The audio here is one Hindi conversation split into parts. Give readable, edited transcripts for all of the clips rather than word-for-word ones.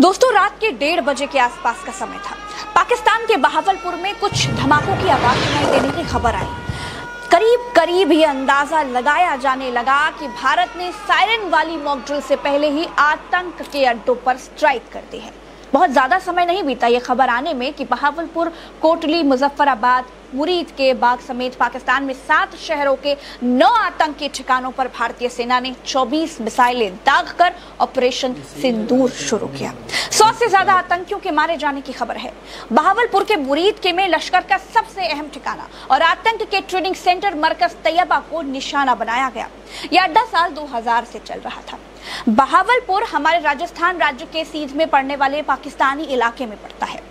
दोस्तों, रात के 1:30 बजे के आसपास का समय था। पाकिस्तान के बहावलपुर में कुछ धमाकों की आवाज सुनाई देने की खबर आई। करीब करीब ये अंदाजा लगाया जाने लगा कि भारत ने सायरन वाली मॉक ड्रिल से पहले ही आतंक के अड्डों पर स्ट्राइक कर दी है। बहुत ज्यादा समय नहीं बीता ये खबर आने में कि बहावलपुर, कोटली, मुजफ्फराबाद, मुरीद के बाग समेत पाकिस्तान में 7 शहरों के 9 आतंकी ठिकानों पर भारतीय सेना ने 24 मिसाइलें दागकर ऑपरेशन सिंदूर शुरू किया। 100 से ज्यादा आतंकियों के मारे जाने की खबर है। बहावलपुर के मुरीद के में लश्कर का सबसे अहम ठिकाना और आतंक के ट्रेनिंग सेंटर मरकज तैयबा को निशाना बनाया गया। यह अड्डा साल 2000 से चल रहा था। बहावलपुर हमारे राजस्थान राज्य के सीध में पड़ने वाले पाकिस्तानी इलाके में पड़ता है।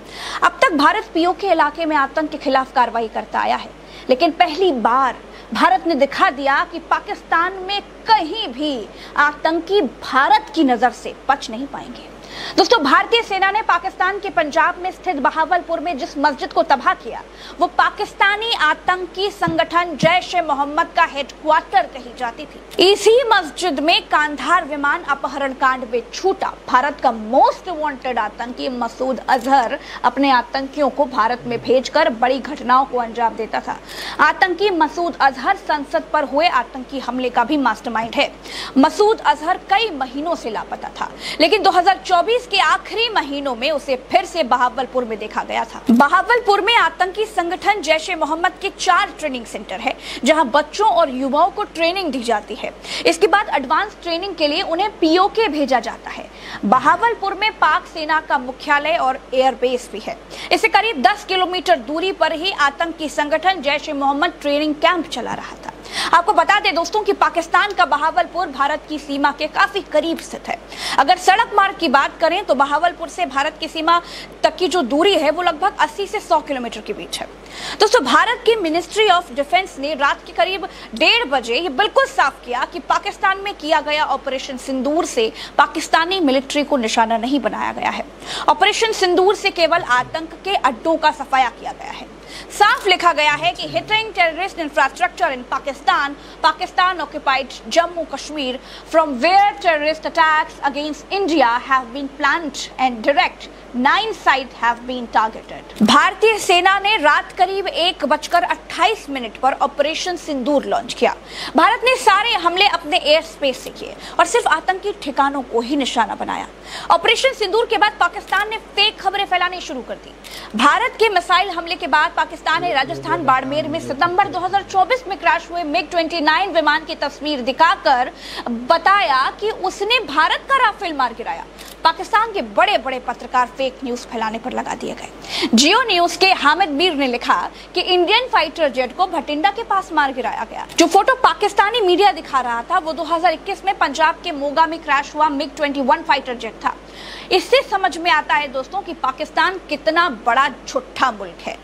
अब तक भारत पीओके इलाके में आतंक के खिलाफ कार्रवाई करता आया है, लेकिन पहली बार भारत ने दिखा दिया कि पाकिस्तान में कहीं भी आतंकी भारत की नजर से बच नहीं पाएंगे। दोस्तों, भारतीय सेना ने पाकिस्तान के पंजाब में स्थित बहावलपुर में जिस मस्जिद को तबाह किया, वो पाकिस्तानी आतंकी संगठन जैश-ए-मोहम्मद का हेडक्वार्टर कही जाती थी। इसी मस्जिद में कांधार विमान अपहरण कांड में छूटा भारत का मोस्ट वांटेड आतंकी मसूद अजहर अपने आतंकियों को भारत में भेजकर बड़ी घटनाओं को अंजाम देता था। आतंकी मसूद अजहर संसद पर हुए आतंकी हमले का भी मास्टरमाइंड है। मसूद अजहर कई महीनों से लापता था, लेकिन 2024 के आखिरी महीनों में उसे फिर से बहावलपुर में देखा गया था। बहावलपुर में आतंकी संगठन जैश-ए-मोहम्मद के 4 ट्रेनिंग सेंटर है, जहां बच्चों और युवाओं को ट्रेनिंग दी जाती है। इसके बाद एडवांस ट्रेनिंग के लिए उन्हें पीओके भेजा जाता है। बहावलपुर में पाक सेना का मुख्यालय और एयरबेस भी है। इससे करीब 10 किलोमीटर दूरी पर ही आतंकी संगठन जैश-ए-मोहम्मद ट्रेनिंग कैंप चला रहा था। आपको बता दें दोस्तों कि पाकिस्तान का बहावलपुर भारत की सीमा के काफी करीब स्थित है। अगर सड़क मार्ग की बात करें तो बहावलपुर से भारत की सीमा तक की जो दूरी है वो लगभग 80 से 100 किलोमीटर के बीच है। दोस्तों, भारत की मिनिस्ट्री ऑफ डिफेंस ने रात के करीब 1:30 बजे ये बिल्कुल साफ किया कि पाकिस्तान में किया गया ऑपरेशन सिंदूर से पाकिस्तानी मिलिट्री को निशाना नहीं बनाया गया है। ऑपरेशन सिंदूर से केवल आतंक के अड्डों का सफाया किया गया है। साफ लिखा गया है कि hitting terrorist infrastructure in Pakistan occupied Jammu Kashmir from where terrorist attacks against India have been planned and direct 9 sites have been targeted। भारतीय सेना ने रात करीब 1:28 पर ऑपरेशन सिंदूर लॉन्च किया। भारत ने सारे हमले अपने एयर स्पेस से किए और सिर्फ आतंकी ठिकानों को ही निशाना बनाया। ऑपरेशन सिंदूर के बाद पाकिस्तान ने फेक खबरें फैलानी शुरू कर दी। भारत के मिसाइल हमले के बाद पाकिस्तान ने राजस्थान बाड़मेर में सितंबर 2024 में क्रैश हुए MiG-29 विमान की तस्वीर दिखाकर बताया कि उसने भारत का राफेल मार गिराया। पाकिस्तान के बड़े बड़े पत्रकार फेक न्यूज फैलाने पर लगा दिए गए। जियो न्यूज के हामिद मीर ने लिखा कि इंडियन फाइटर जेट को भटिंडा के पास मार गिराया गया। जो फोटो पाकिस्तानी मीडिया दिखा रहा था वो 2021 में पंजाब के मोगा में क्रैश हुआ MiG-21 फाइटर जेट था। इससे समझ में आता है दोस्तों कि पाकिस्तान कितना बड़ा झूठा मुल्क है।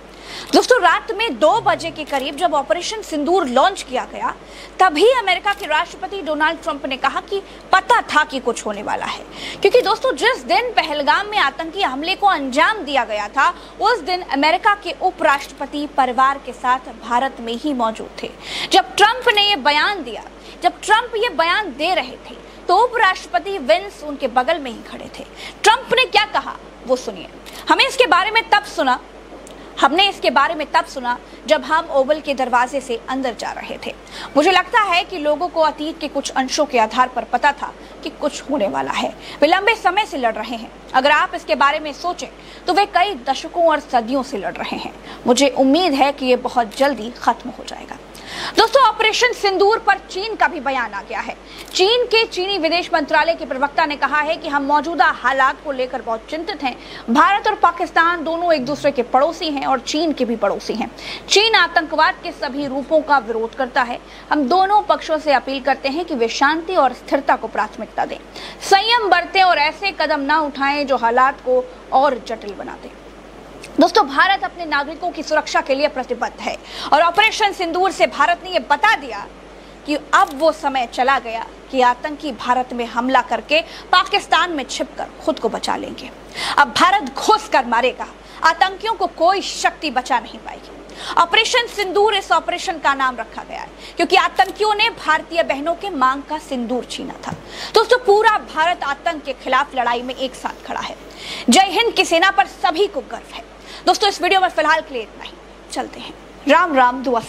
दोस्तों, रात में 2 बजे के करीब जब ऑपरेशन सिंदूर लॉन्च किया गया, तभी अमेरिका के राष्ट्रपति डोनाल्ड ट्रंप ने कहा कि पता था कि कुछ होने वाला है, क्योंकि दोस्तों जिस दिन पहलगाम में आतंकी हमले को अंजाम दिया गया था, उस दिन अमेरिका के उपराष्ट्रपति परिवार के साथ भारत में ही मौजूद थे। जब ट्रंप ने ये बयान दिया, जब ट्रंप ये बयान दे रहे थे, तो उपराष्ट्रपति वेंस उनके बगल में ही खड़े थे। ट्रंप ने क्या कहा वो सुनिए। हमने इसके बारे में तब सुना जब हम ओवल के दरवाजे से अंदर जा रहे थे। मुझे लगता है कि लोगों को अतीत के कुछ अंशों के आधार पर पता था कि कुछ होने वाला है। वे लंबे समय से लड़ रहे हैं। अगर आप इसके बारे में सोचें तो वे कई दशकों और सदियों से लड़ रहे हैं। मुझे उम्मीद है कि ये बहुत जल्दी खत्म हो जाएगा। दोस्तों, ऑपरेशन सिंदूर पर चीन का भी बयान आ गया है। चीन के चीनी विदेश मंत्रालय के प्रवक्ता ने कहा है कि हम मौजूदा हालात को लेकर बहुत चिंतित हैं। भारत और पाकिस्तान दोनों एक दूसरे के पड़ोसी हैं और चीन के भी पड़ोसी हैं। चीन आतंकवाद के सभी रूपों का विरोध करता है। हम दोनों पक्षों से अपील करते हैं कि वे शांति और स्थिरता को प्राथमिकता दें, संयम बरतें और ऐसे कदम न उठाएं जो हालात को और जटिल बना दें। दोस्तों, भारत अपने नागरिकों की सुरक्षा के लिए प्रतिबद्ध है और ऑपरेशन सिंदूर से भारत ने यह बता दिया कि अब वो समय चला गया कि आतंकी भारत में हमला करके पाकिस्तान में छिपकर खुद को बचा लेंगे। अब भारत घुस कर मारेगा। आतंकियों को कोई शक्ति बचा नहीं पाएगी। ऑपरेशन सिंदूर इस ऑपरेशन का नाम रखा गया है क्योंकि आतंकियों ने भारतीय बहनों के मांग का सिंदूर छीना था। दोस्तों, पूरा भारत आतंक के खिलाफ लड़ाई में एक साथ खड़ा है। जय हिंद की सेना पर सभी को गर्व है। दोस्तों, इस वीडियो में फिलहाल के लिए इतना ही। चलते हैं। राम राम, दुआ।